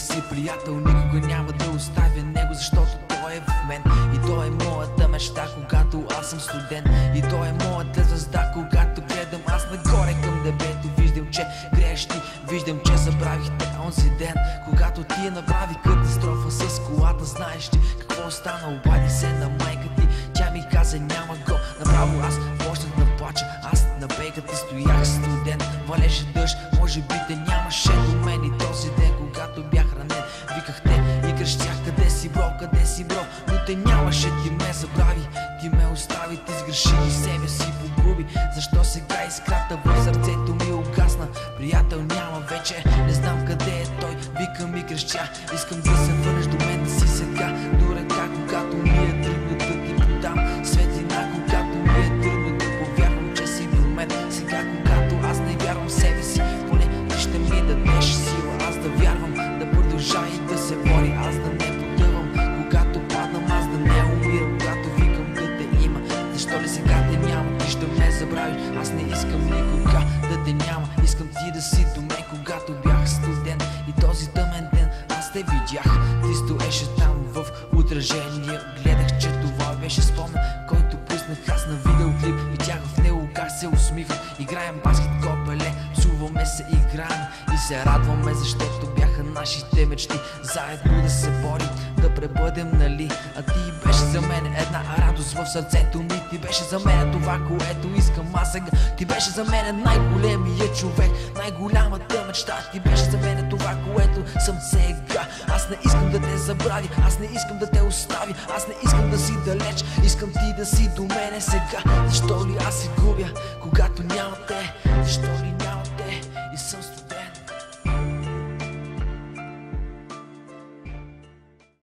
си приятел, никога няма да оставя него, защото той е в мен. И той е моята мечта, когато аз съм студент. И той е моята звезда, когато гледам аз нагоре към небето. Виждам, че грееш ти, виждам, че забравихте онзи ден, когато ти направи катастрофа с колата. Знаеш ти какво стана? Обади се на майка ти, тя ми каза няма го. Направо аз почнах да плача, аз на бейката стоях студент. Валеше дъжд, може би те нямаше до мен. И този ден, когато бях ранен, викахте и крещях: къде си бро, къде си бро? Но те нямаше, ти ме забрави, ти ме остави, ти сгреши и себе си погуби. Защо сега искрата в сърцето ми угасна? Приятел няма вече, не знам къде е той. Викам и крещя, искам да се върнеш до мен си сега. До ръка, когато ми е трудно да ти подам светлина, когато ми е трудно да повярвам, че си до мен. Сега, когато аз не вярвам в себе си, поне ти ще ми дадеш сила аз да вярвам, да продължа и да се боря, аз да не потъвам. Когато падам, аз да не умирам, когато викам да те има. Защо ли сега те няма? Ти ще ме забравиш, аз не искам никога да те няма. Искам ти да си до мен, когато бях студент. И този тъмен ден аз те видях, ти стоеше там в отражение. Гледах, че това беше спомен, който пуснах аз на видеоклип. Видях в него как се усмихвам, играем баскет, копеле, псуваме се, играем и се радваме, защото бяха нашите мечти заедно да се борим, да пребъдем, нали? А ти беше за мен една радост в сърцето ми. Ти беше за мен това, което искам аз сега. Ти беше за мен най-големият човек, най-голямата мечта. Ти беше за мен това, което съм сега. Аз не искам да те забравя, аз не искам да те оставя, аз не искам да си далеч, искам ти да си до мене сега. Защо ли аз се губя, когато няма те? Защо